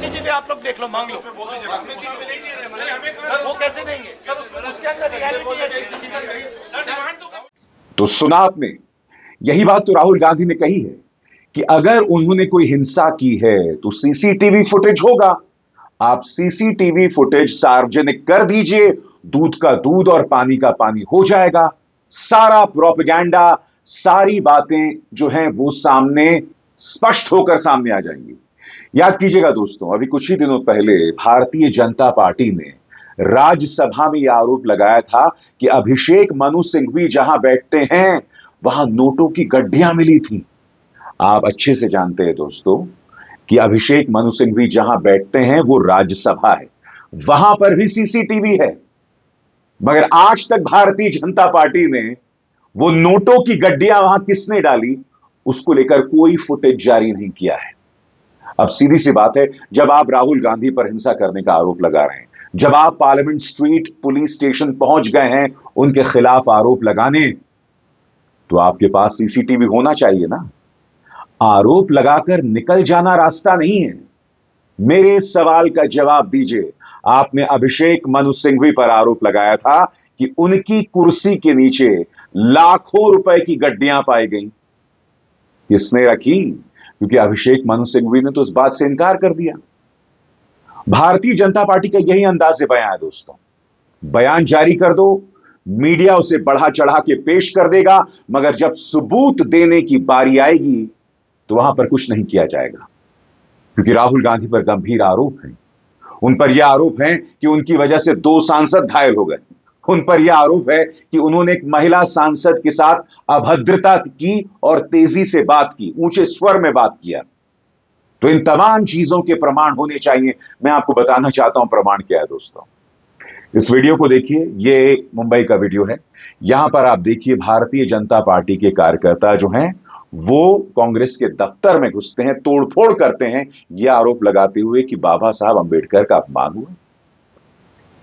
CCTV आप लोग देख लो, मांग लो। वो कैसे देंगे सर? उसके अंदर रियलिटी है सीसीटीवी। तो सुना आपने, यही बात तो राहुल गांधी ने कही है कि अगर उन्होंने कोई हिंसा की है तो सीसीटीवी फुटेज होगा। आप सीसीटीवी फुटेज सार्वजनिक कर दीजिए, दूध का दूध और पानी का पानी हो जाएगा। सारा प्रोपेगेंडा, सारी बातें जो हैं वो सामने स्पष्ट होकर सामने आ जाएंगी। याद कीजिएगा दोस्तों, अभी कुछ ही दिनों पहले भारतीय जनता पार्टी ने राज्यसभा में यह आरोप लगाया था कि अभिषेक मनु सिंघवी जहां बैठते हैं वहां नोटों की गड्ढियां मिली थी। आप अच्छे से जानते हैं दोस्तों कि अभिषेक मनु सिंघवी जहां बैठते हैं वो राज्यसभा है, वहां पर भी सीसीटीवी है। मगर आज तक भारतीय जनता पार्टी ने वो नोटों की गड्ढियां वहां किसने डाली, उसको लेकर कोई फुटेज जारी नहीं किया है। अब सीधी सी बात है, जब आप राहुल गांधी पर हिंसा करने का आरोप लगा रहे हैं, जब आप पार्लियामेंट स्ट्रीट पुलिस स्टेशन पहुंच गए हैं उनके खिलाफ आरोप लगाने, तो आपके पास सीसीटीवी होना चाहिए ना। आरोप लगाकर निकल जाना रास्ता नहीं है। मेरे सवाल का जवाब दीजिए। आपने अभिषेक मनु सिंघवी पर आरोप लगाया था कि उनकी कुर्सी के नीचे लाखों रुपए की गड्डियां पाई गई। किसने रखी? क्योंकि अभिषेक मनु सिंघवी ने तो इस बात से इनकार कर दिया। भारतीय जनता पार्टी का यही अंदाज बयान है दोस्तों। बयान जारी कर दो, मीडिया उसे बढ़ा चढ़ा के पेश कर देगा, मगर जब सबूत देने की बारी आएगी तो वहां पर कुछ नहीं किया जाएगा। क्योंकि राहुल गांधी पर गंभीर आरोप हैं। उन पर यह आरोप है कि उनकी वजह से 2 सांसद घायल हो गए। उन पर यह आरोप है कि उन्होंने एक महिला सांसद के साथ अभद्रता की और तेजी से बात की, ऊंचे स्वर में बात किया। तो इन तमाम चीजों के प्रमाण होने चाहिए। मैं आपको बताना चाहता हूं प्रमाण क्या है दोस्तों। इस वीडियो को देखिए, यह मुंबई का वीडियो है। यहां पर आप देखिए भारतीय जनता पार्टी के कार्यकर्ता जो हैं वो कांग्रेस के दफ्तर में घुसते हैं, तोड़फोड़ करते हैं, यह आरोप लगाते हुए कि बाबा साहब अंबेडकर का अपमान हुआ।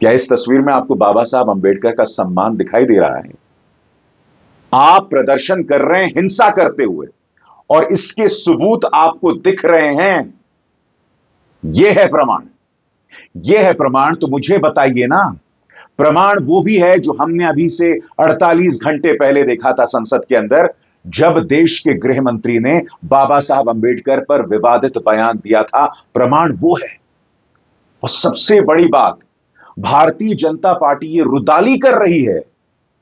क्या इस तस्वीर में आपको बाबा साहब अंबेडकर का सम्मान दिखाई दे रहा है? आप प्रदर्शन कर रहे हैं हिंसा करते हुए और इसके सबूत आपको दिख रहे हैं। यह है प्रमाण, यह है प्रमाण। तो मुझे बताइए ना, प्रमाण वो भी है जो हमने अभी से 48 घंटे पहले देखा था संसद के अंदर, जब देश के गृह मंत्री ने बाबा साहब अंबेडकर पर विवादित बयान दिया था। प्रमाण वो है। और सबसे बड़ी बात, भारतीय जनता पार्टी ये रुदाली कर रही है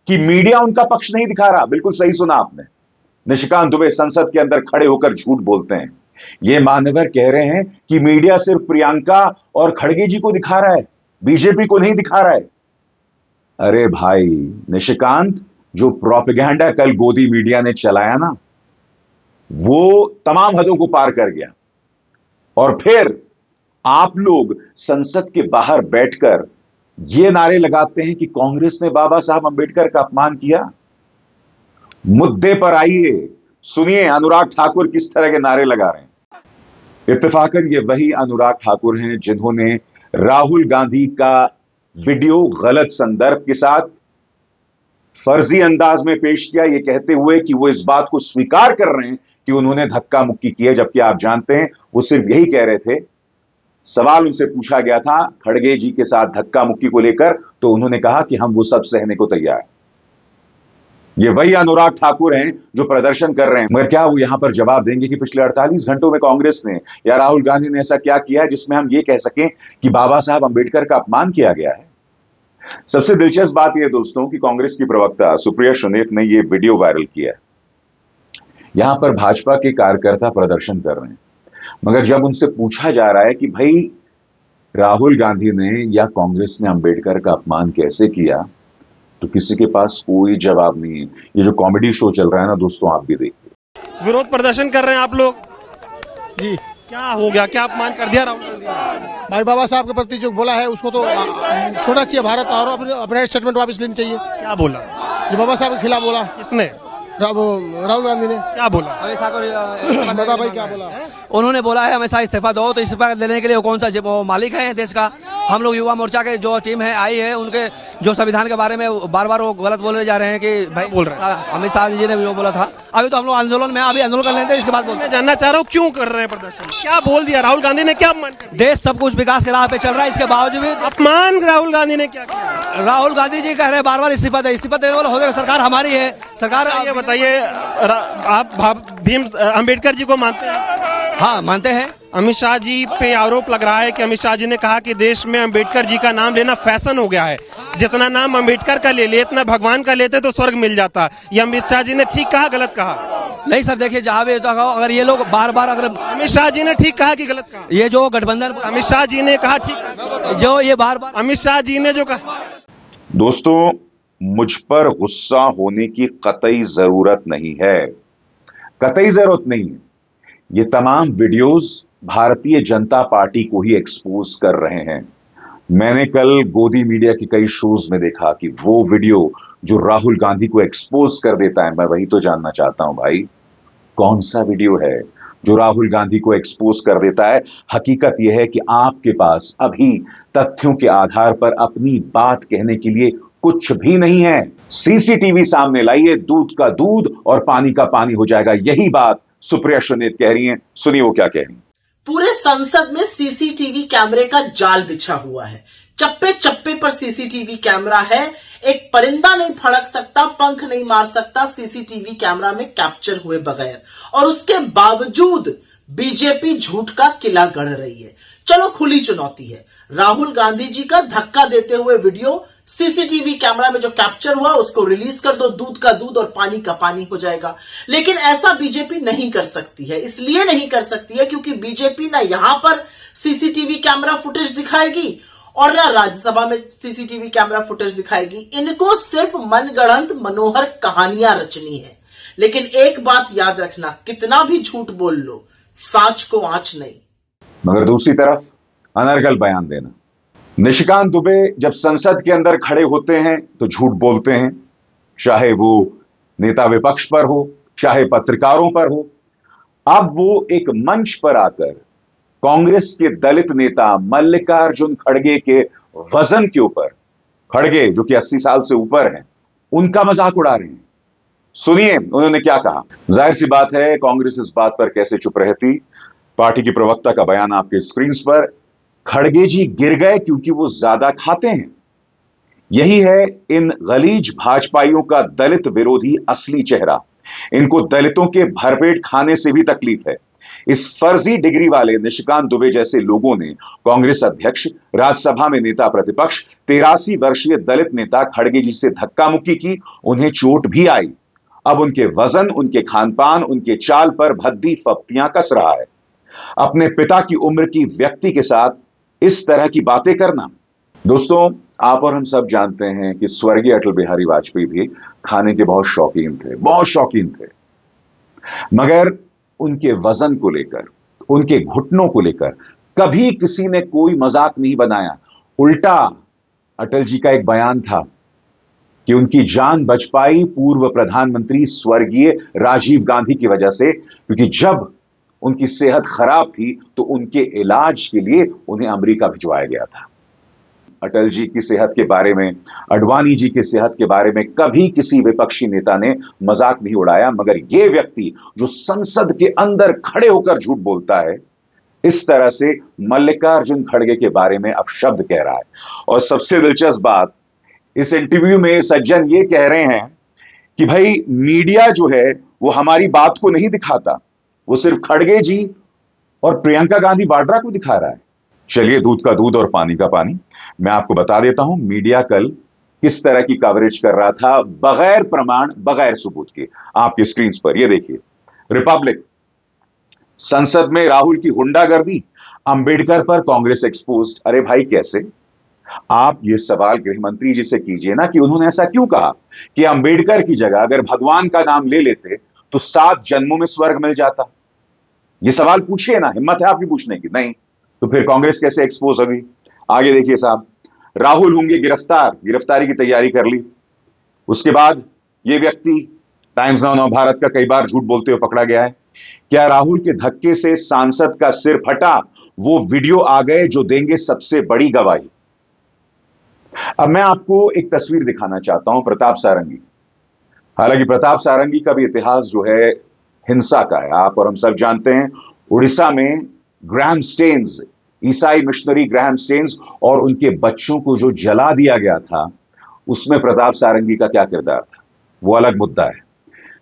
कि मीडिया उनका पक्ष नहीं दिखा रहा। बिल्कुल सही सुना आपने। निशिकांत दुबे संसद के अंदर खड़े होकर झूठ बोलते हैं। ये मान्यवर कह रहे हैं कि मीडिया सिर्फ प्रियंका और खड़गे जी को दिखा रहा है, बीजेपी को नहीं दिखा रहा है। अरे भाई निशिकांत, जो प्रोपेगेंडा कल गोदी मीडिया ने चलाया ना, वो तमाम हदों को पार कर गया। और फिर आप लोग संसद के बाहर बैठकर ये नारे लगाते हैं कि कांग्रेस ने बाबा साहब अंबेडकर का अपमान किया। मुद्दे पर आइए, सुनिए अनुराग ठाकुर किस तरह के नारे लगा रहे हैं। इत्तेफाकन ये वही अनुराग ठाकुर हैं जिन्होंने राहुल गांधी का वीडियो गलत संदर्भ के साथ फर्जी अंदाज में पेश किया, यह कहते हुए कि वो इस बात को स्वीकार कर रहे हैं कि उन्होंने धक्का मुक्की की है, जबकि आप जानते हैं वो सिर्फ यही कह रहे थे। सवाल उनसे पूछा गया था खड़गे जी के साथ धक्का मुक्की को लेकर, तो उन्होंने कहा कि हम वो सब सहने को तैयार हैं। ये वही अनुराग ठाकुर हैं जो प्रदर्शन कर रहे हैं। मगर क्या वो यहां पर जवाब देंगे कि पिछले 48 घंटों में कांग्रेस ने या राहुल गांधी ने ऐसा क्या किया है जिसमें हम ये कह सकें कि बाबा साहब अंबेडकर का अपमान किया गया है? सबसे दिलचस्प बात यह दोस्तों कि कांग्रेस की प्रवक्ता सुप्रिया सुनेत ने यह वीडियो वायरल किया है। यहां पर भाजपा के कार्यकर्ता प्रदर्शन कर रहे हैं, मगर जब उनसे पूछा जा रहा है कि भाई राहुल गांधी ने या कांग्रेस ने अंबेडकर का अपमान कैसे किया, तो किसी के पास कोई जवाब नहीं है। ये जो कॉमेडी शो चल रहा है ना दोस्तों, आप भी देखिए। विरोध प्रदर्शन कर रहे हैं आप लोग जी। क्या हो गया, क्या अपमान कर दिया राहुल गांधी ने? भाई बाबा साहब के प्रति जो बोला है उसको तो छोड़ना चाहिए भारत, और अपने स्टेटमेंट वापस लेनी चाहिए। क्या बोला? जो बाबा साहब के खिलाफ बोला, किसने? राहुल गांधी ने क्या बोला? हमेशा को इस्तीफा बता देने भाई के क्या लिए बोला? मांगा है। उन्होंने बोला है हमेशा इस्तीफा दो, तो इस्तीफा देने के लिए वो कौन सा वो मालिक है देश का? हम लोग युवा मोर्चा के जो टीम है आई है, उनके जो संविधान के बारे में बार बार वो गलत बोले जा रहे हैं कि भाई बोल रहे अमित शाह जी ने भी वो बोला था। अभी तो हम लोग आंदोलन में, अभी आंदोलन कर लेते हैं, इसके बाद बोलते मैं जानना चाह रहा हूँ क्यों कर रहे हैं प्रदर्शन? क्या बोल दिया राहुल गांधी ने? क्या अपमान कर हैं। देश सब कुछ विकास के राह पे चल रहा है, इसके बावजूद भी अपमान राहुल गांधी ने क्या किया? राहुल गांधी जी कह रहे हैं बार बार इस्तीफा देने वाला हो गया, सरकार हमारी है, सरकार। ये बताइए, आप भीम अंबेडकर जी को मानते हैं? हाँ मानते हैं। अमित शाह जी पे आरोप लग रहा है कि अमित शाह जी ने कहा कि देश में अंबेडकर जी का नाम लेना फैशन हो गया है, जितना नाम अंबेडकर का ले इतना भगवान का लेते तो स्वर्ग मिल जाता। ये अमित शाह जी ने ठीक कहा, गलत कहा? नहीं सर, देखिए जहाँ भी होता हो, अगर ये लोग बार बार अगर अमित शाह जी ने ठीक कहा कि गलत कहा? ये जो गठबंधन अमित शाह जी ने कहा ठीक, जो ये बार बार अमित शाह जी ने जो कहा। दोस्तों, मुझ पर गुस्सा होने की कतई जरूरत नहीं है, कतई जरूरत नहीं है। ये तमाम वीडियोस भारतीय जनता पार्टी को ही एक्सपोज कर रहे हैं। मैंने कल गोदी मीडिया के कई शोज में देखा कि वो वीडियो जो राहुल गांधी को एक्सपोज कर देता है, मैं वही तो जानना चाहता हूं भाई, कौन सा वीडियो है जो राहुल गांधी को एक्सपोज कर देता है? हकीकत यह है कि आपके पास अभी तथ्यों के आधार पर अपनी बात कहने के लिए कुछ भी नहीं है। सीसीटीवी सामने लाइए, दूध का दूध और पानी का पानी हो जाएगा। यही बात सुप्रिया सुनीत कह रही हैं। सुनिए वो क्या कह रही हैं। पूरे संसद में सीसीटीवी कैमरे का जाल बिछा हुआ है, चप्पे चप्पे पर सीसीटीवी कैमरा है। एक परिंदा नहीं फड़क सकता, पंख नहीं मार सकता सीसीटीवी कैमरा में कैप्चर हुए बगैर, और उसके बावजूद बीजेपी झूठ का किला गढ़ रही है। चलो खुली चुनौती है, राहुल गांधी जी का धक्का देते हुए वीडियो सीसीटीवी कैमरा में जो कैप्चर हुआ उसको रिलीज कर दो, दूध का दूध और पानी का पानी हो जाएगा। लेकिन ऐसा बीजेपी नहीं कर सकती है। इसलिए नहीं कर सकती है क्योंकि बीजेपी ना यहां पर सीसीटीवी कैमरा फुटेज दिखाएगी और ना राज्यसभा में सीसीटीवी कैमरा फुटेज दिखाएगी। इनको सिर्फ मनगढ़ंत मनोहर कहानियां रचनी है। लेकिन एक बात याद रखना, कितना भी झूठ बोल लो, साच को आंच नहीं। मगर दूसरी तरफ अनर्गल बयान देना। निशिकांत दुबे जब संसद के अंदर खड़े होते हैं तो झूठ बोलते हैं, चाहे वो नेता विपक्ष पर हो, चाहे पत्रकारों पर हो। अब वो एक मंच पर आकर कांग्रेस के दलित नेता मल्लिकार्जुन खड़गे के वजन के ऊपर, खड़गे जो कि 80 साल से ऊपर हैं, उनका मजाक उड़ा रहे हैं। सुनिए उन्होंने क्या कहा। जाहिर सी बात है कांग्रेस इस बात पर कैसे चुप रहती। पार्टी की प्रवक्ता का बयान आपके स्क्रीन पर। खड़गे जी गिर गए क्योंकि वो ज्यादा खाते हैं। यही है इन गलीज भाजपाइयों का दलित विरोधी असली चेहरा। इनको दलितों के भरपेट खाने से भी तकलीफ है। इस फर्जी डिग्री वाले निशिकांत दुबे जैसे लोगों ने कांग्रेस अध्यक्ष, राज्यसभा में नेता प्रतिपक्ष, 83 वर्षीय दलित नेता खड़गे जी से धक्का मुक्की की। उन्हें चोट भी आई। अब उनके वजन, उनके खानपान, उनके चाल पर भद्दी फप्तियां कस रहा है। अपने पिता की उम्र की व्यक्ति के साथ इस तरह की बातें करना। दोस्तों, आप और हम सब जानते हैं कि स्वर्गीय अटल बिहारी वाजपेयी भी खाने के बहुत शौकीन थे, बहुत शौकीन थे। मगर उनके वजन को लेकर, उनके घुटनों को लेकर कभी किसी ने कोई मजाक नहीं बनाया। उल्टा अटल जी का एक बयान था कि उनकी जान बच पाई पूर्व प्रधानमंत्री स्वर्गीय राजीव गांधी की वजह से, क्योंकि जब उनकी सेहत खराब थी तो उनके इलाज के लिए उन्हें अमेरिका भिजवाया गया था। अटल जी की सेहत के बारे में, अडवाणी जी की सेहत के बारे में कभी किसी विपक्षी नेता ने मजाक नहीं उड़ाया। मगर यह व्यक्ति जो संसद के अंदर खड़े होकर झूठ बोलता है, इस तरह से मल्लिकार्जुन खड़गे के बारे में अब शब्द कह रहा है। और सबसे दिलचस्प बात, इस इंटरव्यू में सज्जन ये कह रहे हैं कि भाई मीडिया जो है वो हमारी बात को नहीं दिखाता, वो सिर्फ खड़गे जी और प्रियंका गांधी वाड्रा को दिखा रहा है। चलिए, दूध का दूध और पानी का पानी, मैं आपको बता देता हूं मीडिया कल किस तरह की कवरेज कर रहा था, बगैर प्रमाण, बगैर सबूत के। आपके स्क्रीन पर ये देखिए। रिपब्लिक, संसद में राहुल की गुंडागर्दी, अंबेडकर पर कांग्रेस एक्सपोज्ड। अरे भाई कैसे? आप ये सवाल गृह मंत्री जी से कीजिए ना कि उन्होंने ऐसा क्यों कहा कि अंबेडकर की जगह अगर भगवान का नाम ले लेते तो 7 जन्मों में स्वर्ग मिल जाता। ये सवाल पूछिए ना, हिम्मत है आपकी पूछने की? नहीं तो फिर कांग्रेस कैसे एक्सपोज होगी? आगे देखिए साहब, राहुल होंगे गिरफ्तार, गिरफ्तारी की तैयारी कर ली। उसके बाद ये व्यक्ति टाइम्स नाउ नव भारत का कई बार झूठ बोलते हुए पकड़ा गया है। क्या राहुल के धक्के से सांसद का सिर फटा? वो वीडियो आ गए जो देंगे सबसे बड़ी गवाही। अब मैं आपको एक तस्वीर दिखाना चाहता हूं प्रताप सारंगी। हालांकि प्रताप सारंगी का भी इतिहास जो है हिंसा का है, आप और हम सब जानते हैं। उड़ीसा में ग्राहम स्टेन्स, ईसाई मिशनरी ग्राहम स्टेन्स और उनके बच्चों को जो जला दिया गया था, उसमें प्रताप सारंगी का क्या किरदार था, वो अलग मुद्दा है।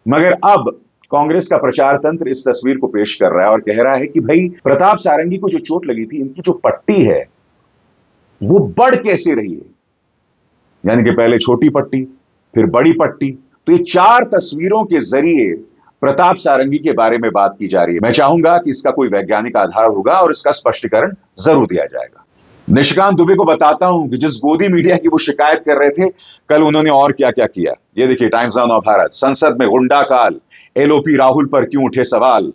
मगर अब कांग्रेस का प्रचार तंत्र इस तस्वीर को पेश कर रहा है और कह रहा है कि भाई प्रताप सारंगी को जो चोट लगी थी, इनकी जो पट्टी है वो बढ़ कैसे रही है, यानी कि पहले छोटी पट्टी फिर बड़ी पट्टी। तो ये 4 तस्वीरों के जरिए प्रताप सारंगी के बारे में बात की जा रही है। मैं चाहूंगा कि इसका कोई वैज्ञानिक आधार होगा और इसका स्पष्टीकरण जरूर दिया जाएगा। निशिकांत दुबे को बताता हूं कि जिस गोदी मीडिया की वो शिकायत कर रहे थे, कल उन्होंने और क्या क्या किया। ये देखिए टाइम्स नाउ नव भारत, संसद में गुंडा काल, एलओपी राहुल पर क्यों उठे सवाल।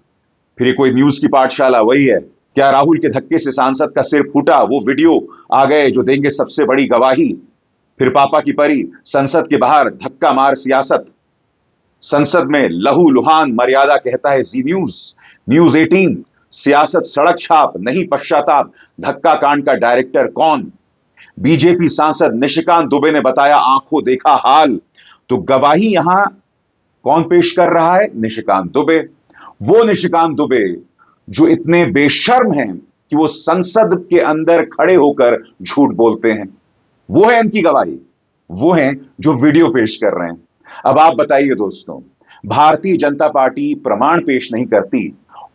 फिर ये कोई न्यूज की पाठशाला वही है। क्या राहुल के धक्के से सांसद का सिर फूटा? वो वीडियो आ गए जो देंगे सबसे बड़ी गवाही। फिर पापा की परी, संसद के बाहर धक्का मार सियासत, संसद में लहू लुहान मर्यादा कहता है जी न्यूज, न्यूज 18, सियासत सड़क छाप नहीं पश्चाताप, धक्का कांड का डायरेक्टर कौन? बीजेपी सांसद निशिकांत दुबे ने बताया आंखों देखा हाल। तो गवाही यहां कौन पेश कर रहा है? निशिकांत दुबे। वो निशिकांत दुबे जो इतने बेशर्म हैं कि वो संसद के अंदर खड़े होकर झूठ बोलते हैं, वो है इनकी गवाही, वो हैं जो वीडियो पेश कर रहे हैं। अब आप बताइए दोस्तों, भारतीय जनता पार्टी प्रमाण पेश नहीं करती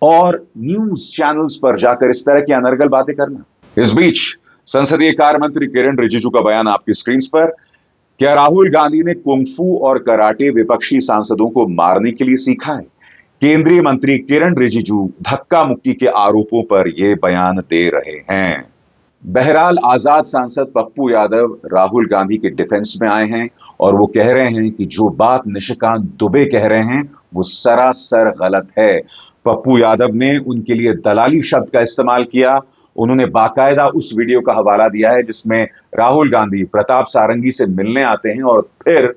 और न्यूज चैनल्स पर जाकर इस तरह की अनर्गल बातें करना। इस बीच संसदीय कार्य मंत्री किरण रिजिजू का बयान आपकी स्क्रीन पर। क्या राहुल गांधी ने कुंफू और कराटे विपक्षी सांसदों को मारने के लिए सीखा है? केंद्रीय मंत्री किरण रिजिजू धक्का मुक्की के आरोपों पर यह बयान दे रहे हैं। बहरहाल आजाद सांसद पप्पू यादव राहुल गांधी के डिफेंस में आए हैं और वो कह रहे हैं कि जो बात निशिकांत दुबे कह रहे हैं वो सरासर गलत है। पप्पू यादव ने उनके लिए दलाली शब्द का इस्तेमाल किया। उन्होंने बाकायदा उस वीडियो का हवाला दिया है जिसमें राहुल गांधी प्रताप सारंगी से मिलने आते हैं और फिर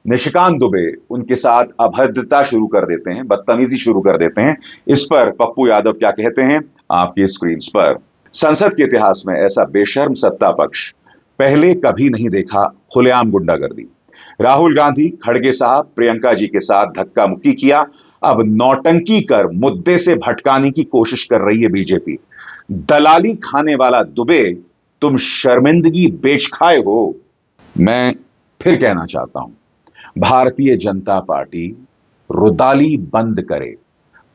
निशिकांत दुबे उनके साथ अभद्रता शुरू कर देते हैं, बदतमीजी शुरू कर देते हैं। इस पर पप्पू यादव क्या कहते हैं आपकी स्क्रीन पर। संसद के इतिहास में ऐसा बेशर्म सत्ता पक्ष पहले कभी नहीं देखा, खुलेआम गुंडागर्दी। राहुल गांधी खड़गे साहब प्रियंका जी के साथ धक्का मुक्की किया, अब नौटंकी कर मुद्दे से भटकाने की कोशिश कर रही है बीजेपी। दलाली खाने वाला दुबे, तुम शर्मिंदगी बेच खाए हो। मैं फिर कहना चाहता हूं, भारतीय जनता पार्टी रुदाली बंद करे,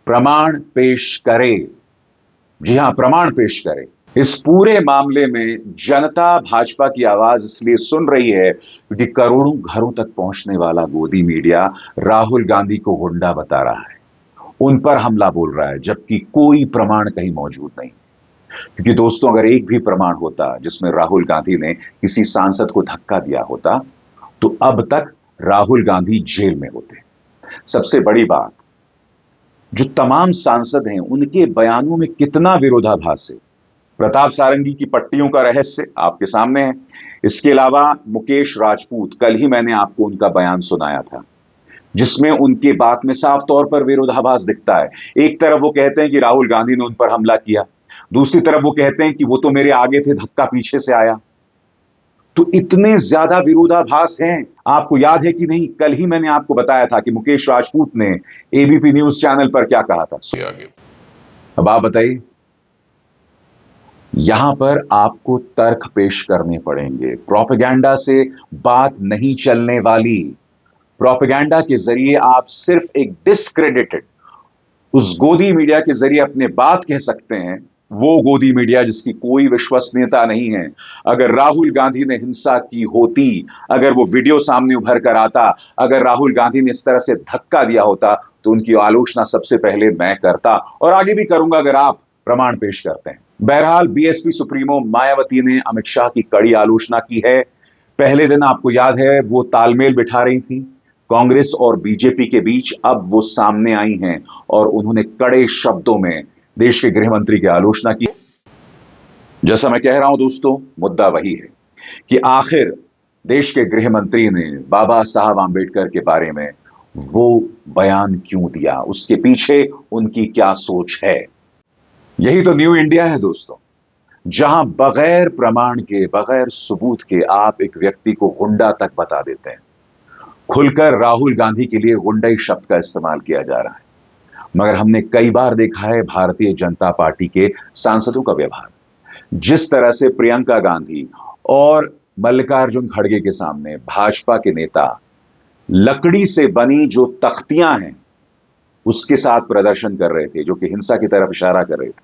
प्रमाण पेश करे। जी हां, प्रमाण पेश करे। इस पूरे मामले में जनता भाजपा की आवाज इसलिए सुन रही है क्योंकि करोड़ों घरों तक पहुंचने वाला गोदी मीडिया राहुल गांधी को गुंडा बता रहा है, उन पर हमला बोल रहा है, जबकि कोई प्रमाण कहीं मौजूद नहीं। क्योंकि दोस्तों, अगर एक भी प्रमाण होता जिसमें राहुल गांधी ने किसी सांसद को धक्का दिया होता तो अब तक राहुल गांधी जेल में होते। सबसे बड़ी बात, जो तमाम सांसद हैं उनके बयानों में कितना विरोधाभास है। प्रताप सारंगी की पट्टियों का रहस्य आपके सामने है। इसके अलावा मुकेश राजपूत, कल ही मैंने आपको उनका बयान सुनाया था जिसमें उनके बात में साफ तौर पर विरोधाभास दिखता है। एक तरफ वो कहते हैं कि राहुल गांधी ने उन पर हमला किया, दूसरी तरफ वो कहते हैं कि वो तो मेरे आगे थे, धक्का पीछे से आया। तो इतने ज्यादा विरोधाभास हैं। आपको याद है कि नहीं, कल ही मैंने आपको बताया था कि मुकेश राजपूत ने एबीपी न्यूज चैनल पर क्या कहा था। अब आप बताइए, यहां पर आपको तर्क पेश करने पड़ेंगे। प्रोपेगेंडा से बात नहीं चलने वाली। प्रोपेगेंडा के जरिए आप सिर्फ एक डिस्क्रेडिटेड उस गोदी मीडिया के जरिए अपने बात कह सकते हैं, वो गोदी मीडिया जिसकी कोई विश्वसनीयता नहीं है। अगर राहुल गांधी ने हिंसा की होती, अगर वो वीडियो सामने उभर कर आता, अगर राहुल गांधी ने इस तरह से धक्का दिया होता तो उनकी आलोचना सबसे पहले मैं करता और आगे भी करूंगा अगर आप प्रमाण पेश करते हैं। बहरहाल बीएसपी सुप्रीमो मायावती ने अमित शाह की कड़ी आलोचना की है। पहले दिन आपको याद है वो तालमेल बिठा रही थी कांग्रेस और बीजेपी के बीच, अब वो सामने आई हैं और उन्होंने कड़े शब्दों में देश के गृह मंत्री की आलोचना की। जैसा मैं कह रहा हूं दोस्तों, मुद्दा वही है कि आखिर देश के गृह मंत्री ने बाबा साहब आंबेडकर के बारे में वो बयान क्यों दिया, उसके पीछे उनकी क्या सोच है। यही तो न्यू इंडिया है दोस्तों, जहां बगैर प्रमाण के, बगैर सबूत के आप एक व्यक्ति को गुंडा तक बता देते हैं। खुलकर राहुल गांधी के लिए गुंडाई शब्द का इस्तेमाल किया जा रहा है, मगर हमने कई बार देखा है भारतीय जनता पार्टी के सांसदों का व्यवहार। जिस तरह से प्रियंका गांधी और मल्लिकार्जुन खड़गे के सामने भाजपा के नेता लकड़ी से बनी जो तख्तियां हैं उसके साथ प्रदर्शन कर रहे थे, जो कि हिंसा की तरफ इशारा कर रहे थे,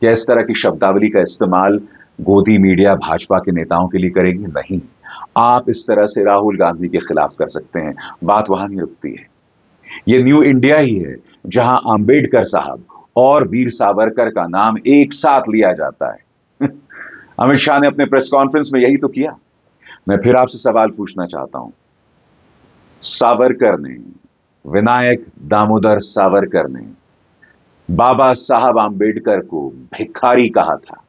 क्या इस तरह की शब्दावली का इस्तेमाल गोदी मीडिया भाजपा के नेताओं के लिए करेगी? नहीं। आप इस तरह से राहुल गांधी के खिलाफ कर सकते हैं, बात वहां नहीं रुकती है। यह न्यू इंडिया ही है जहां अंबेडकर साहब और वीर सावरकर का नाम एक साथ लिया जाता है। अमित शाह ने अपने प्रेस कॉन्फ्रेंस में यही तो किया। मैं फिर आपसे सवाल पूछना चाहता हूं, सावरकर ने, विनायक दामोदर सावरकर ने बाबा साहब आंबेडकर को भिखारी कहा था।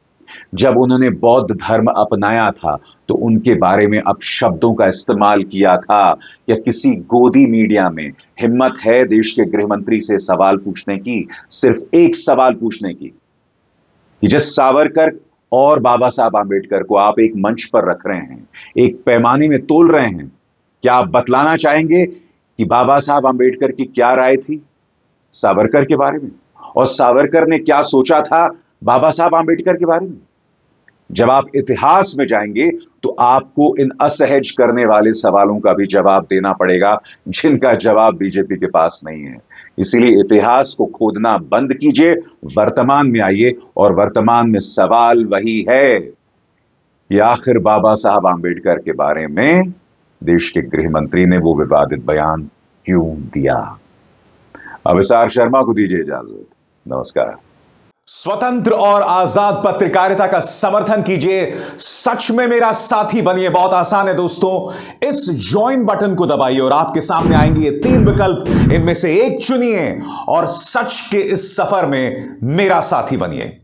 जब उन्होंने बौद्ध धर्म अपनाया था तो उनके बारे में अपशब्दों का इस्तेमाल किया था। या किसी गोदी मीडिया में हिम्मत है देश के गृह मंत्री से सवाल पूछने की, सिर्फ एक सवाल पूछने की, कि जिस सावरकर और बाबा साहब आंबेडकर को आप एक मंच पर रख रहे हैं, एक पैमाने में तोल रहे हैं, क्या आप बतलाना चाहेंगे कि बाबा साहब आंबेडकर की क्या राय थी सावरकर के बारे में, और सावरकर ने क्या सोचा था बाबा साहब आंबेडकर के बारे में? जब आप इतिहास में जाएंगे तो आपको इन असहज करने वाले सवालों का भी जवाब देना पड़ेगा, जिनका जवाब बीजेपी के पास नहीं है। इसीलिए इतिहास को खोदना बंद कीजिए, वर्तमान में आइए, और वर्तमान में सवाल वही है कि आखिर बाबा साहब आंबेडकर के बारे में देश के गृह मंत्री ने वो विवादित बयान क्यों दिया। अविसार शर्मा को दीजिए इजाजत। नमस्कार। स्वतंत्र और आजाद पत्रकारिता का समर्थन कीजिए, सच में मेरा साथी बनिए। बहुत आसान है दोस्तों, इस ज्वाइन बटन को दबाइए और आपके सामने आएंगे ये 3 विकल्प, इनमें से एक चुनिए और सच के इस सफर में मेरा साथी बनिए।